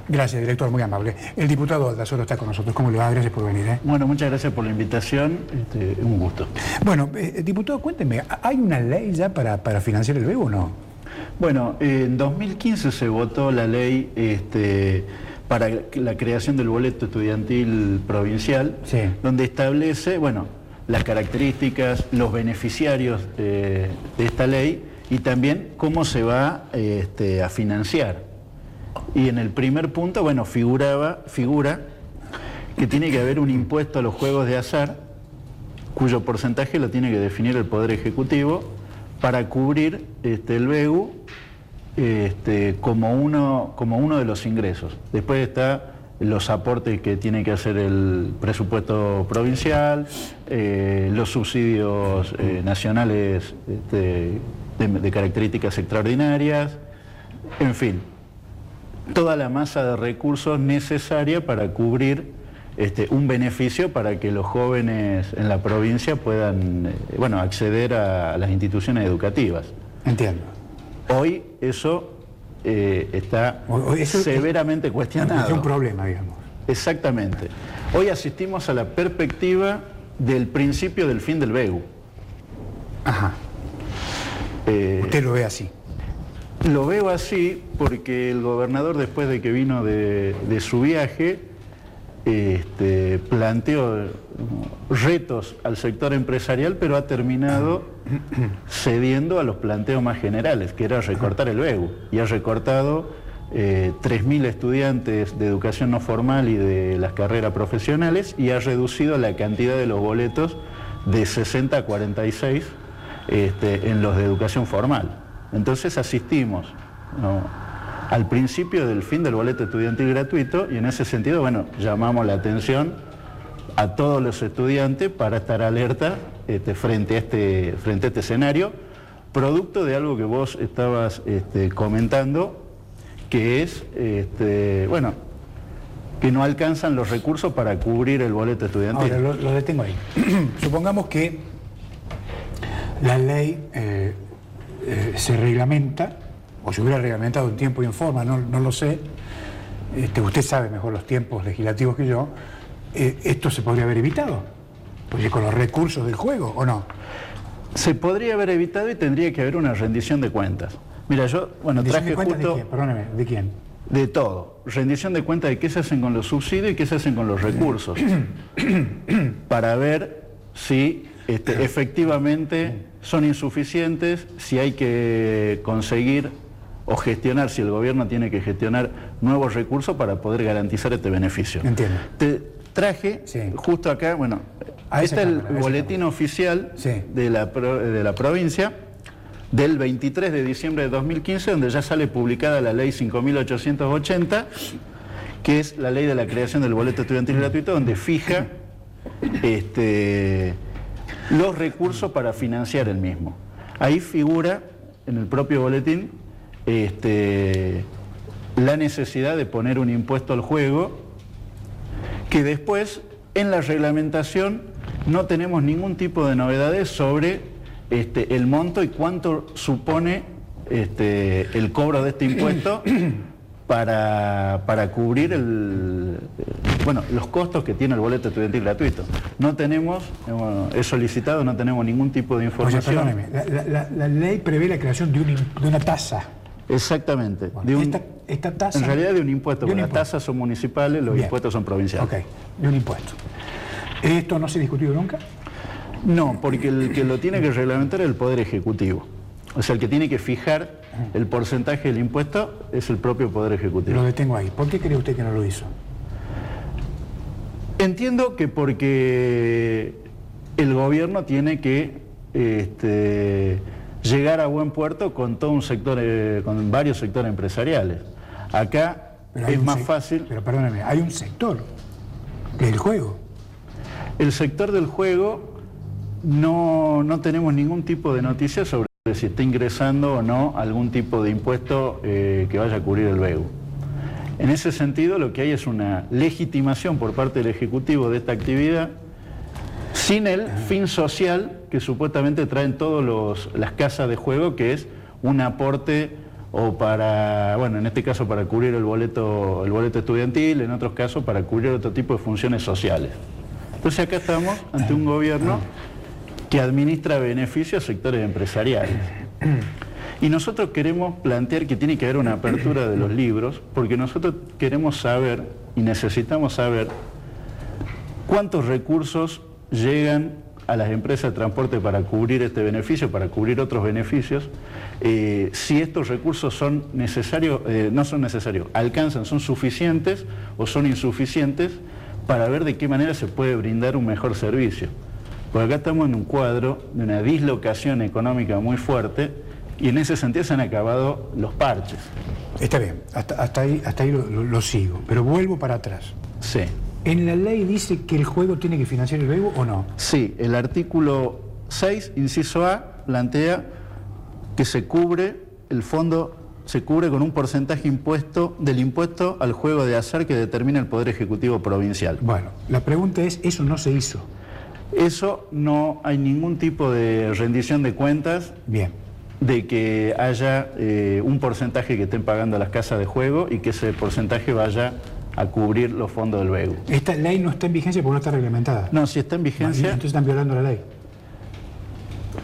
Gracias, director, muy amable. El diputado Aldazoro está con nosotros. ¿Cómo le va? Gracias por venir. Bueno, muchas gracias por la invitación, un gusto. Bueno, diputado, cuénteme, ¿hay una ley ya para financiar el BEU o no? Bueno, en 2015 se votó la ley para la creación del boleto estudiantil provincial, sí, donde establece, bueno, las características, los beneficiarios de esta ley y también cómo se va a financiar. Y en el primer punto, bueno, figura que tiene que haber un impuesto a los juegos de azar, cuyo porcentaje lo tiene que definir el Poder Ejecutivo para cubrir el BEU como uno de los ingresos. Después está los aportes que tiene que hacer el presupuesto provincial, los subsidios nacionales de características extraordinarias, en fin, toda la masa de recursos necesaria para cubrir un beneficio para que los jóvenes en la provincia puedan acceder a las instituciones educativas. Entiendo. Hoy eso está severamente cuestionado. Es un problema, digamos. Exactamente. Hoy asistimos a la perspectiva del principio del fin del BEU. Ajá. ¿Usted lo ve así? Lo veo así porque el gobernador, después de que vino de su viaje, planteó retos al sector empresarial, pero ha terminado cediendo a los planteos más generales, que era recortar el BEU, y ha recortado 3.000 estudiantes de educación no formal y de las carreras profesionales, y ha reducido la cantidad de los boletos de 60 a 46 en los de educación formal. Entonces asistimos, ¿no?, al principio del fin del boleto estudiantil gratuito, y en ese sentido, bueno, llamamos la atención a todos los estudiantes para estar alerta frente a este escenario, producto de algo que vos estabas comentando, que es, que no alcanzan los recursos para cubrir el boleto estudiantil. Ahora, lo detengo ahí. Supongamos que la ley se reglamenta, o se hubiera reglamentado en tiempo y en forma, no lo sé, usted sabe mejor los tiempos legislativos que yo, ¿esto se podría haber evitado? Porque con los recursos del juego, ¿o no? Se podría haber evitado y tendría que haber una rendición de cuentas. Mira, yo, traje justo... ¿De quién? Perdóneme, ¿de quién? De todo. Rendición de cuentas de qué se hacen con los subsidios y qué se hacen con los recursos. Para ver si efectivamente son insuficientes, si hay que conseguir o gestionar, si el gobierno tiene que gestionar nuevos recursos para poder garantizar este beneficio. Entiendo. Te traje justo acá, este es el boletín oficial de la provincia del 23 de diciembre de 2015, donde ya sale publicada la ley 5.880, que es la ley de la creación del boleto estudiantil gratuito, donde fija los recursos para financiar el mismo. Ahí figura, en el propio boletín, la necesidad de poner un impuesto al juego, que después, en la reglamentación, no tenemos ningún tipo de novedades sobre el monto y cuánto supone el cobro de este impuesto para cubrir los costos que tiene el boleto estudiantil gratuito. No tenemos, he solicitado, no tenemos ningún tipo de información. O sea, perdóneme, la ley prevé la creación de una tasa. Exactamente. Bueno, esta tasa... En realidad de un impuesto, porque las tasas son municipales, los impuestos son provinciales. Ok, de un impuesto. ¿Esto no se ha discutido nunca? No, porque el que lo tiene que reglamentar es el Poder Ejecutivo. O sea, el que tiene que fijar el porcentaje del impuesto es el propio Poder Ejecutivo. Lo detengo ahí. ¿Por qué cree usted que no lo hizo? Entiendo que porque el gobierno tiene que llegar a buen puerto con todo un sector, con varios sectores empresariales. Acá es más fácil... Pero perdóneme, hay un sector, que es el juego. El sector del juego no tenemos ningún tipo de noticia sobre si está ingresando o no algún tipo de impuesto que vaya a cubrir el BEU. En ese sentido, lo que hay es una legitimación por parte del Ejecutivo de esta actividad sin el fin social que supuestamente traen todas las casas de juego, que es un aporte o para, bueno, en este caso para cubrir el boleto estudiantil, en otros casos para cubrir otro tipo de funciones sociales. Entonces acá estamos ante un gobierno que administra beneficios a sectores empresariales. Y nosotros queremos plantear que tiene que haber una apertura de los libros, porque nosotros queremos saber y necesitamos saber cuántos recursos llegan a las empresas de transporte para cubrir este beneficio, para cubrir otros beneficios, si estos recursos son necesarios, no son necesarios, alcanzan, son suficientes o son insuficientes para ver de qué manera se puede brindar un mejor servicio. Porque acá estamos en un cuadro de una dislocación económica muy fuerte y en ese sentido se han acabado los parches. Está bien, hasta ahí lo sigo, pero vuelvo para atrás. Sí. ¿En la ley dice que el juego tiene que financiar el juego o no? Sí, el artículo 6, inciso A, plantea que el fondo se cubre con un porcentaje del impuesto al juego de azar que determina el Poder Ejecutivo Provincial. Bueno, la pregunta es, eso no se hizo. Eso no hay ningún tipo de rendición de cuentas. Bien. De que haya un porcentaje que estén pagando las casas de juego y que ese porcentaje vaya a cubrir los fondos del BEU. Esta ley no está en vigencia porque no está reglamentada. No, si está en vigencia... Entonces están violando la ley.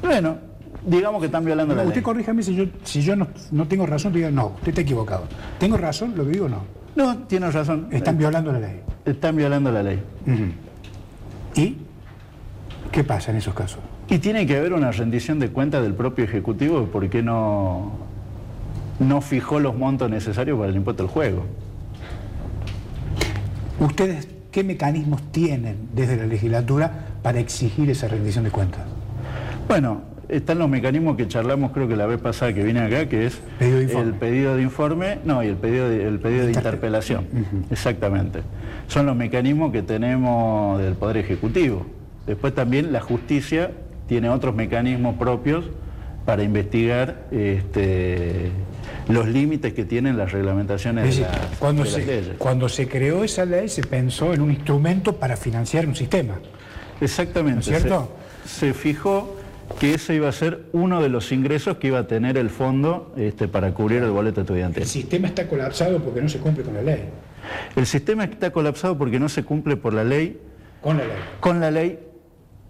Bueno, digamos que están violando la ley. Usted corríjame si yo no tengo razón, diga no, usted está equivocado. ¿Tengo razón lo que digo o no? No, tiene razón. Están violando la ley. Están violando la ley. ¿Y qué pasa en esos casos? Y tiene que haber una rendición de cuentas del propio Ejecutivo de por qué no fijó los montos necesarios para el impuesto al juego. ¿Ustedes qué mecanismos tienen desde la legislatura para exigir esa rendición de cuentas? Bueno, están los mecanismos que charlamos creo que la vez pasada que vine acá, que es el pedido de informe, no, y el pedido de interpelación. Exactamente. Son los mecanismos que tenemos del Poder Ejecutivo. Después también la justicia tiene otros mecanismos propios para investigar los límites que tienen las reglamentaciones de las leyes. Cuando se creó esa ley se pensó en un instrumento para financiar un sistema. Exactamente. ¿No es cierto? Se fijó que ese iba a ser uno de los ingresos que iba a tener el fondo para cubrir el boleto estudiantil. El sistema está colapsado porque no se cumple con la ley. El sistema está colapsado porque no se cumple por la ley. Con la ley. Con la ley,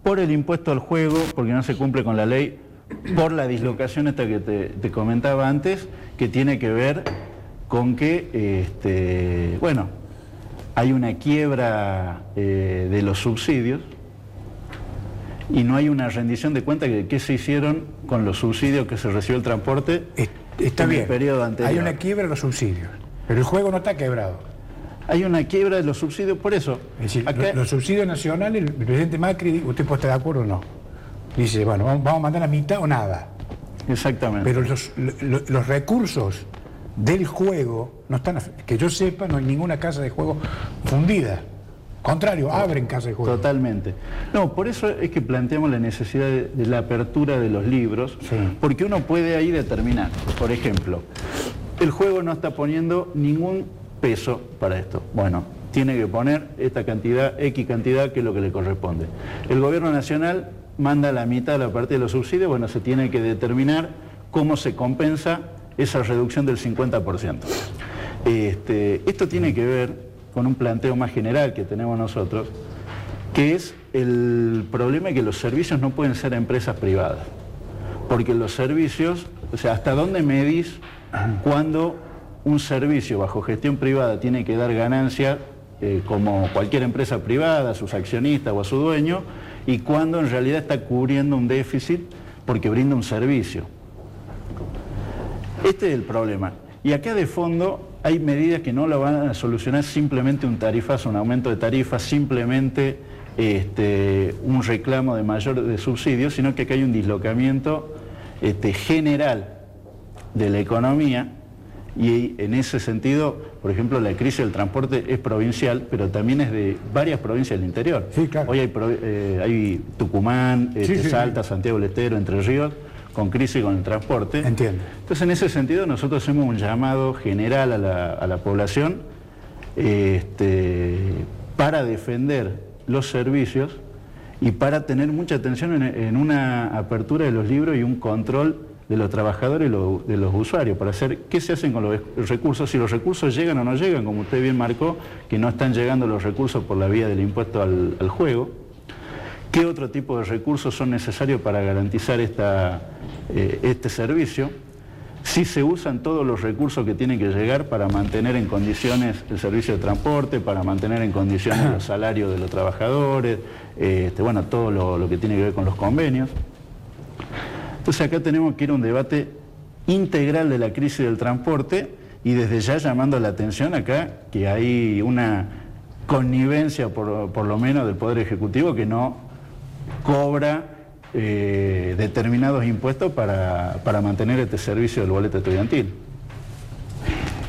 por el impuesto al juego, porque no se cumple con la ley, por la dislocación esta que te comentaba antes, que tiene que ver con que, bueno, hay una quiebra de los subsidios y no hay una rendición de cuentas de qué se hicieron con los subsidios que se recibió el transporte en el periodo anterior. Hay una quiebra de los subsidios, pero el juego no está quebrado. Hay una quiebra de los subsidios, por eso. Es decir, acá, los subsidios nacionales, el presidente Macri, ¿usted puede estar de acuerdo o no? Dice, bueno, vamos a mandar la mitad o nada. Exactamente. Pero los recursos del juego no están, que yo sepa, no hay ninguna casa de juego fundida. Contrario, abren casas de juego. Totalmente. No, por eso es que planteamos la necesidad de la apertura de los libros, sí. Porque uno puede ahí determinar, por ejemplo, el juego no está poniendo ningún peso para esto. Bueno, tiene que poner esta cantidad, X cantidad, que es lo que le corresponde. El gobierno nacional manda la mitad de la parte de los subsidios, bueno, se tiene que determinar cómo se compensa esa reducción del 50%. Esto tiene que ver con un planteo más general que tenemos nosotros, que es el problema de que los servicios no pueden ser empresas privadas. Porque los servicios, o sea, ¿hasta dónde medís cuando un servicio bajo gestión privada tiene que dar ganancia como cualquier empresa privada, a sus accionistas o a su dueño, y cuando en realidad está cubriendo un déficit porque brinda un servicio? Este es el problema. Y acá de fondo hay medidas que no lo van a solucionar simplemente un tarifazo, un aumento de tarifas, simplemente un reclamo de mayor de subsidios, sino que acá hay un dislocamiento general de la economía. Y en ese sentido, por ejemplo, la crisis del transporte es provincial, pero también es de varias provincias del interior. Sí, claro. Hoy hay Tucumán, Salta, Santiago del Estero, Entre Ríos, con crisis con el transporte. Entiendo. Entonces, en ese sentido, nosotros hacemos un llamado general a la población para defender los servicios y para tener mucha atención en una apertura de los libros y un control de los trabajadores y de los usuarios, para hacer qué se hacen con los recursos, si los recursos llegan o no llegan, como usted bien marcó, que no están llegando los recursos por la vía del impuesto al juego. ¿Qué otro tipo de recursos son necesarios para garantizar este servicio? Si se usan todos los recursos que tienen que llegar para mantener en condiciones el servicio de transporte, para mantener en condiciones los salarios de los trabajadores, bueno, todo lo que tiene que ver con los convenios. Entonces acá tenemos que ir a un debate integral de la crisis del transporte y desde ya llamando la atención acá que hay una connivencia por lo menos del Poder Ejecutivo que no cobra determinados impuestos para mantener este servicio del boleto estudiantil.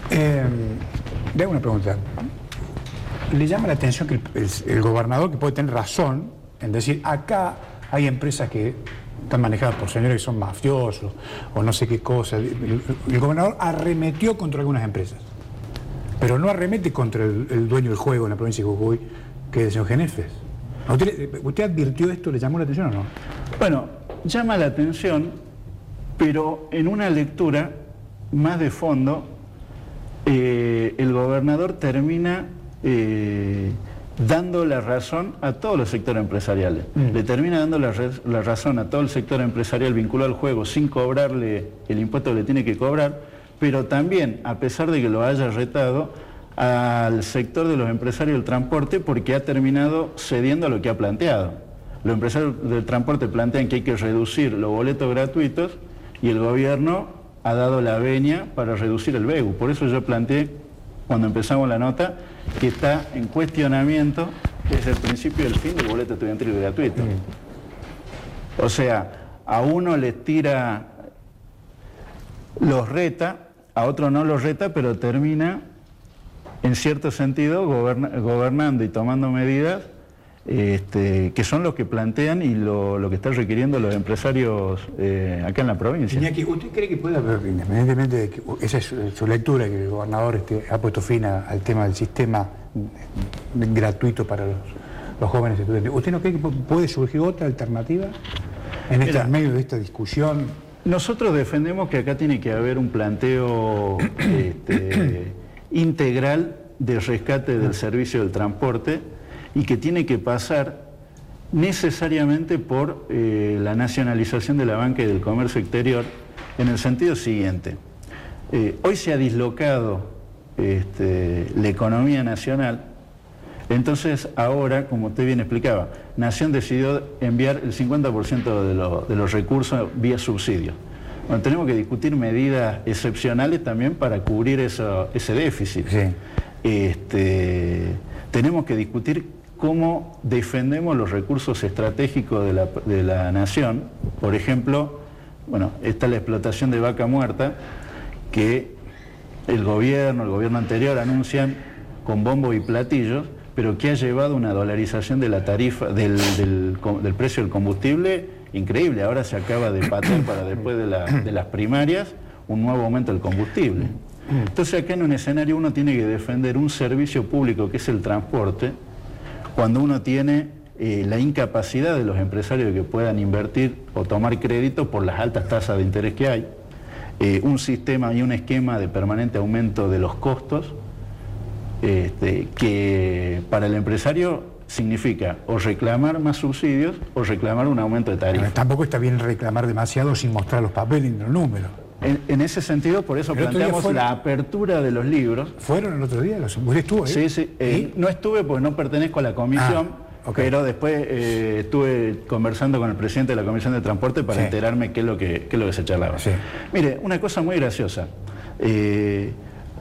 Le hago una pregunta. ¿Le llama la atención que el gobernador, que puede tener razón en decir acá hay empresas que están manejadas por señores que son mafiosos o no sé qué cosa? El gobernador arremetió contra algunas empresas, pero no arremete contra el dueño del juego en la provincia de Jujuy, que es el señor Genefes. ¿Usted advirtió esto? ¿Le llamó la atención o no? Bueno, llama la atención, pero en una lectura más de fondo, el gobernador termina dando la razón a todos los sectores empresariales. Le termina dando la razón a todo el sector empresarial vinculado al juego sin cobrarle el impuesto que le tiene que cobrar, pero también, a pesar de que lo haya retado, al sector de los empresarios del transporte porque ha terminado cediendo a lo que ha planteado. Los empresarios del transporte plantean que hay que reducir los boletos gratuitos y el gobierno ha dado la venia para reducir el BEU. Por eso yo planteé, cuando empezamos la nota, que está en cuestionamiento desde el principio y el fin del boleto estudiantil gratuito. O sea, a uno les tira, los reta, a otro no los reta, pero termina en cierto sentido gobernando y tomando medidas que son los que plantean y lo que están requiriendo los empresarios acá en la provincia. Iñaki, ¿usted cree que puede haber, independientemente de que esa es su lectura, que el gobernador ha puesto fin al tema del sistema gratuito para los jóvenes estudiantes, ¿usted no cree que puede surgir otra alternativa en medio de esta discusión? Nosotros defendemos que acá tiene que haber un planteo integral de rescate del servicio del transporte y que tiene que pasar necesariamente por la nacionalización de la banca y del comercio exterior en el sentido siguiente. Hoy se ha dislocado la economía nacional, entonces ahora, como usted bien explicaba, Nación decidió enviar el 50% de los recursos vía subsidio. Bueno, tenemos que discutir medidas excepcionales también para cubrir ese déficit. Sí. Tenemos que discutir cómo defendemos los recursos estratégicos de la nación. Por ejemplo, bueno, está la explotación de vaca muerta, que el gobierno anterior anuncian con bombo y platillos, pero que ha llevado una dolarización de la tarifa del precio del combustible increíble. Ahora se acaba de patear para después de las primarias un nuevo aumento del combustible. Entonces acá en un escenario uno tiene que defender un servicio público que es el transporte, cuando uno tiene la incapacidad de los empresarios de que puedan invertir o tomar crédito por las altas tasas de interés que hay, un sistema y un esquema de permanente aumento de los costos, que para el empresario significa o reclamar más subsidios o reclamar un aumento de tarifa. Pero tampoco está bien reclamar demasiado sin mostrar los papeles ni los números. En ese sentido, por eso planteamos la apertura de los libros. ¿Fueron el otro día? ¿Usted estuvo ahí? Sí, sí. No estuve porque no pertenezco a la comisión, pero después estuve conversando con el presidente de la Comisión de Transporte para enterarme qué es lo que se charlaba. Sí. Mire, una cosa muy graciosa.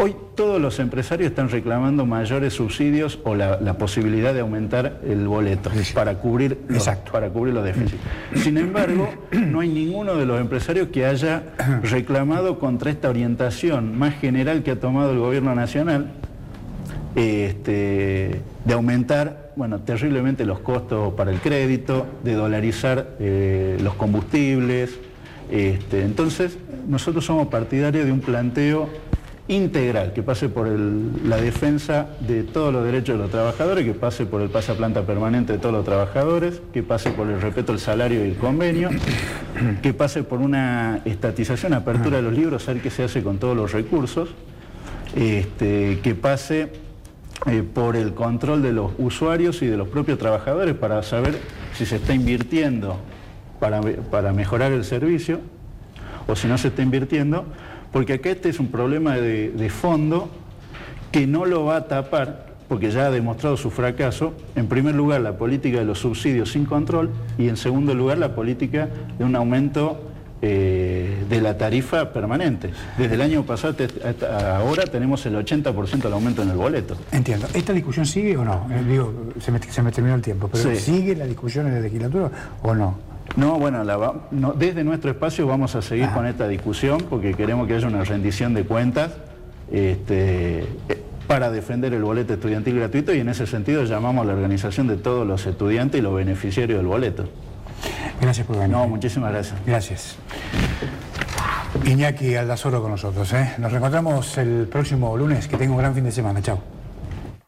Hoy todos los empresarios están reclamando mayores subsidios o la posibilidad de aumentar el boleto para cubrir los déficits. Sin embargo, no hay ninguno de los empresarios que haya reclamado contra esta orientación más general que ha tomado el gobierno nacional de aumentar, bueno, terriblemente los costos para el crédito, de dolarizar los combustibles. Entonces, nosotros somos partidarios de un planteo integral, que pase por la defensa de todos los derechos de los trabajadores, que pase por el pasaplanta permanente de todos los trabajadores, que pase por el respeto al salario y el convenio, que pase por una estatización, apertura de los libros, saber qué se hace con todos los recursos, que pase por el control de los usuarios y de los propios trabajadores para saber si se está invirtiendo para mejorar el servicio o si no se está invirtiendo, porque acá este es un problema de fondo que no lo va a tapar, porque ya ha demostrado su fracaso, en primer lugar la política de los subsidios sin control y en segundo lugar la política de un aumento de la tarifa permanente. Desde el año pasado hasta ahora tenemos el 80% del aumento en el boleto. Entiendo. ¿Esta discusión sigue o no? Digo, se me terminó el tiempo, pero Sí. ¿sigue la discusión en la legislatura o no? No, bueno, desde nuestro espacio vamos a seguir con esta discusión porque queremos que haya una rendición de cuentas para defender el boleto estudiantil gratuito y en ese sentido llamamos a la organización de todos los estudiantes y los beneficiarios del boleto. Gracias por venir. No, muchísimas gracias. Gracias. Iñaki Aldasoro con nosotros. Nos reencontramos el próximo lunes. Que tenga un gran fin de semana. Chao.